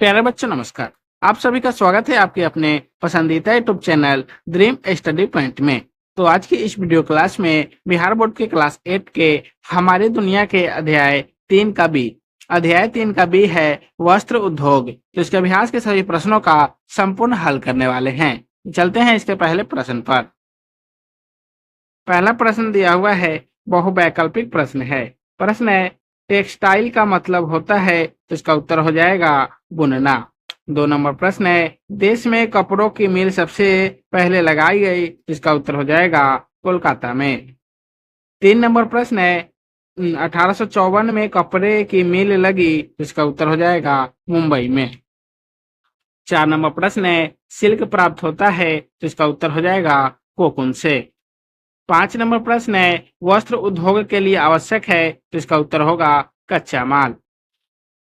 प्यारे बच्चों नमस्कार। आप सभी का स्वागत है आपके अपने पसंदीदा YouTube channel dream study point में। तो आज की इस वीडियो क्लास में बिहार बोर्ड के क्लास 8 के हमारी दुनिया के अध्याय 3 का बी है वस्त्र उद्योग। तो इसके अभ्यास के सभी प्रश्नों का संपूर्ण हल करने वाले हैं। चलते हैं इसके पहले प्रश्न पर। पहला प्रश्न दिया हुआ है, बहुवैकल्पिक प्रश्न है। प्रश्न है, टेक्सटाइल का मतलब होता है, तो इसका उत्तर हो जाएगा बुनना। 2 नंबर प्रश्न है, देश में कपड़ों की मिल सबसे पहले लगाई गई, तो इसका उत्तर हो जाएगा कोलकाता में। 3 नंबर प्रश्न है, 1854 में कपड़े की मिल लगी, तो इसका उत्तर हो जाएगा मुंबई में। 4 नंबर प्रश्न है, सिल्क प्राप्त होता है, तो इसका उत्तर हो जाएगा कोकून से। 5 नंबर प्रश्न है, वस्त्र उद्योग के लिए आवश्यक है, तो इसका उत्तर होगा कच्चा माल।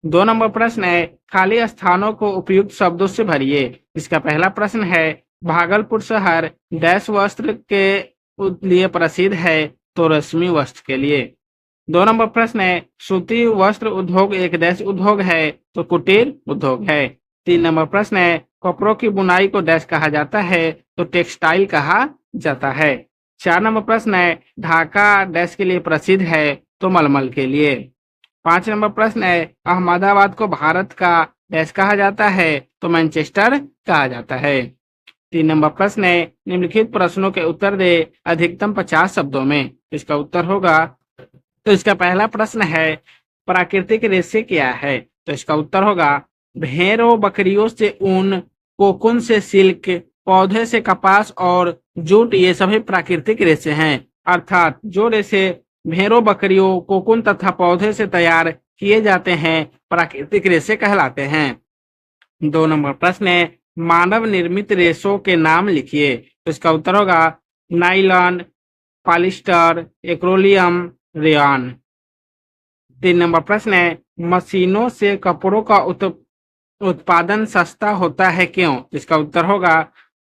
2 नंबर प्रश्न है, खाली स्थानों को उपयुक्त शब्दों से भरिए। इसका पहला प्रश्न है, भागलपुर शहर डैश वस्त्र के लिए प्रसिद्ध है, तो रेशमी वस्त्र के लिए। 2 नंबर प्रश्न है, सूती वस्त्र उद्योग एक डैश उद्योग है, तो कुटीर उद्योग है। 3 नंबर प्रश्न है, कपड़ों की बुनाई को डैश कहा जाता है, तो टेक्सटाइल कहा जाता है। 4 नंबर प्रश्न है, ढाका डैश के लिए प्रसिद्ध है, तो मलमल के लिए। 5 नंबर प्रश्न है, अहमदाबाद को भारत का डैश कहा जाता है, तो मैनचेस्टर कहा जाता है। 3 नंबर प्रश्न है, निम्नलिखित प्रश्नों के उत्तर दे अधिकतम 50 शब्दों में। इसका उत्तर होगा, तो इसका पहला प्रश्न है, प्राकृतिक रेशे क्या है, तो इसका उत्तर होगा भेड़ों बकरियों से ऊन, कोकून से सिल्क, पौधे से कपास और जूट, ये सभी प्राकृतिक रेशे हैं। अर्थात जो रेशे भेड़ों बकरियों कोकून तथा पौधे से तैयार किए जाते हैं, प्राकृतिक रेशे कहलाते हैं। 2 नंबर प्रश्न है, मानव निर्मित रेशों के नाम लिखिए। तो इसका उत्तर होगा नाइलॉन, पॉलिस्टर, एक्रोलियम, रेयॉन। 3 नंबर प्रश्न है, मशीनों से कपड़ों का उत्पादन सस्ता होता है, क्यों? इसका उत्तर होगा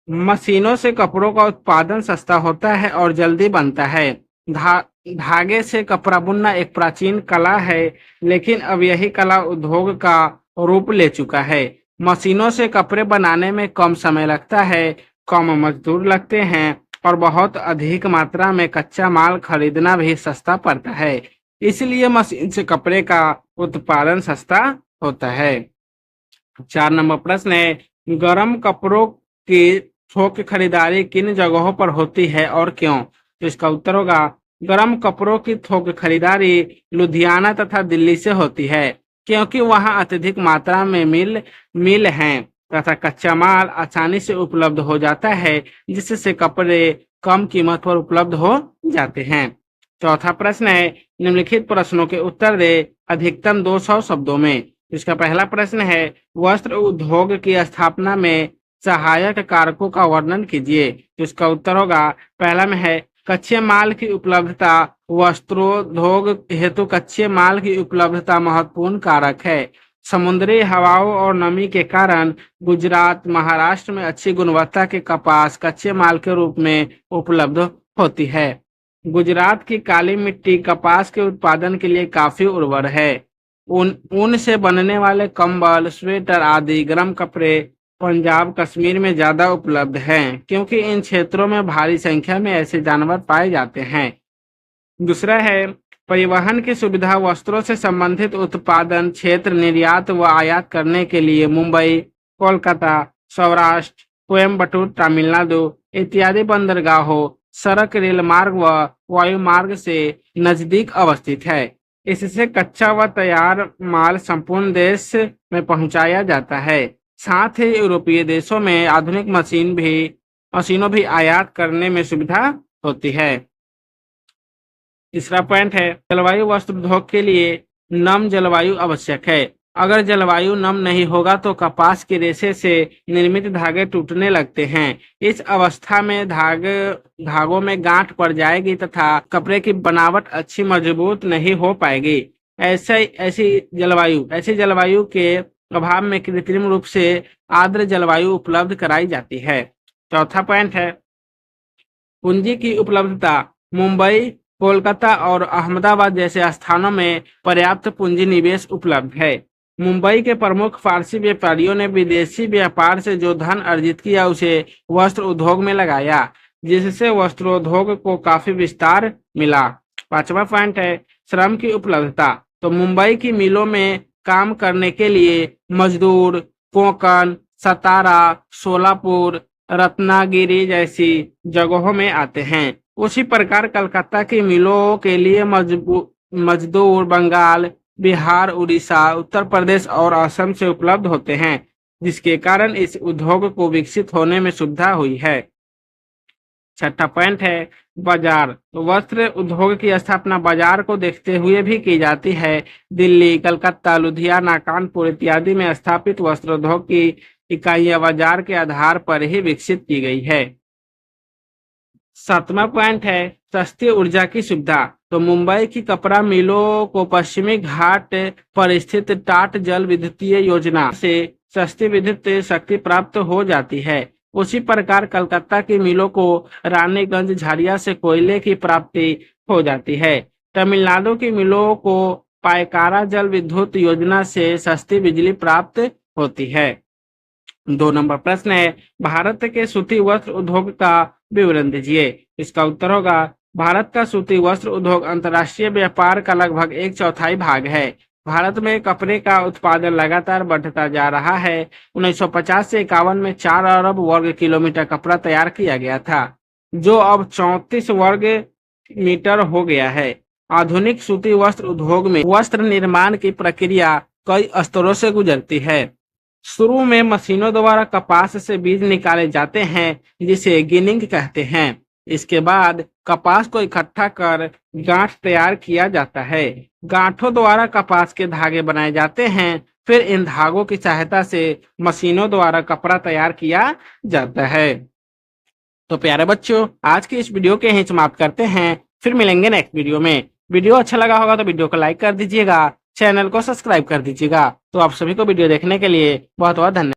मशीनों से कपड़ों का उत्पादन सस्ता होता है और जल्दी बनता है। धागे से कपड़ा बुनना एक प्राचीन कला है, लेकिन अब यही कला उद्योग का रूप ले चुका है। मशीनों से कपड़े बनाने में कम समय लगता है, कम मजदूर लगते हैं और बहुत अधिक मात्रा में कच्चा माल खरीदना भी सस्ता पड़ता है। इसलिए मशीन से कपड़े का उत्पादन सस्ता होता है। 4 नंबर प्रश्न है, गर्म कपड़ों की थोक खरीदारी किन जगहों पर होती है और क्यों? तो इसका उत्तर होगा गर्म कपड़ों की थोक खरीदारी लुधियाना तथा दिल्ली से होती है, क्योंकि वहां अत्यधिक मात्रा में मिल हैं तथा कच्चा माल आसानी से उपलब्ध हो जाता है, जिससे कपड़े कम कीमत पर उपलब्ध हो जाते हैं। चौथा प्रश्न है, निम्नलिखित प्रश्नों के उत्तर दे अधिकतम 200 शब्दों में। इसका पहला प्रश्न है, वस्त्र उद्योग की स्थापना में सहायक कारकों का वर्णन कीजिए। तो इसका उत्तर होगा, पहला में है कच्चे माल की उपलब्धता। वस्त्रोद्योग हेतु कच्चे माल की उपलब्धता महत्वपूर्ण कारक है। समुद्री हवाओं और नमी के कारण गुजरात, महाराष्ट्र में अच्छी गुणवत्ता के कपास कच्चे माल के रूप में उपलब्ध होती है। गुजरात की काली मिट्टी कपास के उत्पादन के लिए काफी उर्वर है। ऊन से बनने वाले कंबल, स्वेटर आदि गर्म कपड़े पंजाब, कश्मीर में ज्यादा उपलब्ध हैं, क्योंकि इन क्षेत्रों में भारी संख्या में ऐसे जानवर पाए जाते हैं। दूसरा है, परिवहन की सुविधा। वस्त्रों से संबंधित उत्पादन क्षेत्र निर्यात व आयात करने के लिए मुंबई, कोलकाता, सौराष्ट्र, कोयम्बटूर, तमिलनाडु इत्यादि बंदरगाहों सड़क, रेल मार्ग व वायु मार्ग से नजदीक अवस्थित है। इससे कच्चा व तैयार माल संपूर्ण देश में पहुंचाया जाता है। साथ ही यूरोपीय देशों में आधुनिक मशीनों भी आयात करने में सुविधा होती है। तीसरा पॉइंट है, जलवायु वस्त्र उद्योग के लिए नम जलवायु आवश्यक है। अगर जलवायु नम नहीं होगा तो कपास के रेशे से निर्मित धागे टूटने लगते हैं। इस अवस्था में धागों में गांठ पड़ जाएगी तथा कपड़े की बनावट अच्छी मजबूत नहीं हो पाएगी। ऐसी जलवायु के अभाव में कृत्रिम रूप से आर्द्र जलवायु उपलब्ध कराई जाती है। चौथा पॉइंट है, पूंजी की उपलब्धता। मुंबई, कोलकाता और अहमदाबाद जैसे स्थानों में पर्याप्त पूंजी निवेश उपलब्ध है। मुंबई के प्रमुख फारसी व्यापारियों ने विदेशी व्यापार से जो धन अर्जित किया उसे वस्त्र उद्योग में लगाया, जिससे वस्त्रोद्योग को काफी विस्तार मिला। 5वां पॉइंट है श्रम की उपलब्धता। तो मुंबई की मिलों में काम करने के लिए मजदूर कोंकण, सतारा, सोलापुर, रत्नागिरी जैसी जगहों में आते हैं। उसी प्रकार कलकत्ता की मिलों के लिए मजदूर बंगाल, बिहार, उड़ीसा, उत्तर प्रदेश और असम से उपलब्ध होते हैं, जिसके कारण इस उद्योग को विकसित होने में सुविधा हुई है। 6वां पॉइंट है बाजार। तो वस्त्र उद्योग की स्थापना बाजार को देखते हुए भी की जाती है। दिल्ली, कलकत्ता, लुधियाना, कानपुर इत्यादि में स्थापित वस्त्र उद्योग की इकाइयां बाजार के आधार पर ही विकसित की गई है। 7वां पॉइंट है सस्ती ऊर्जा की सुविधा। तो मुंबई की कपड़ा मिलों को पश्चिमी घाट पर स्थित टाट जल विद्युतीय योजना से सस्ती विद्युत शक्ति प्राप्त हो जाती है। उसी प्रकार कलकत्ता की मिलों को रानीगंज झारिया से कोयले की प्राप्ति हो जाती है। तमिलनाडु की मिलों को पायकारा जल विद्युत योजना से सस्ती बिजली प्राप्त होती है। 2 नंबर प्रश्न है भारत के सूती वस्त्र उद्योग का विवरण दीजिए। इसका उत्तर होगा भारत का सूती वस्त्र उद्योग अंतर्राष्ट्रीय व्यापार का लगभग 1/4 भाग है। भारत में कपड़े का उत्पादन लगातार बढ़ता जा रहा है। 1950 से 51 में 4 अरब वर्ग किलोमीटर कपड़ा तैयार किया गया था, जो अब 34 वर्ग मीटर हो गया है। आधुनिक सूती वस्त्र उद्योग में वस्त्र निर्माण की प्रक्रिया कई स्तरों से गुजरती है। शुरू में मशीनों द्वारा कपास से बीज निकाले जाते हैं, जिसे गिनिंग कहते हैं। इसके बाद कपास को इकट्ठा कर गांठ तैयार किया जाता है। गांठों द्वारा कपास के धागे बनाए जाते हैं। फिर इन धागों की सहायता से मशीनों द्वारा कपड़ा तैयार किया जाता है। तो प्यारे बच्चों, आज की इस वीडियो के यहीं समाप्त करते हैं। फिर मिलेंगे नेक्स्ट वीडियो में। वीडियो अच्छा लगा होगा तो वीडियो को लाइक कर दीजिएगा, चैनल को सब्सक्राइब कर दीजिएगा। तो आप सभी को वीडियो देखने के लिए बहुत बहुत धन्यवाद।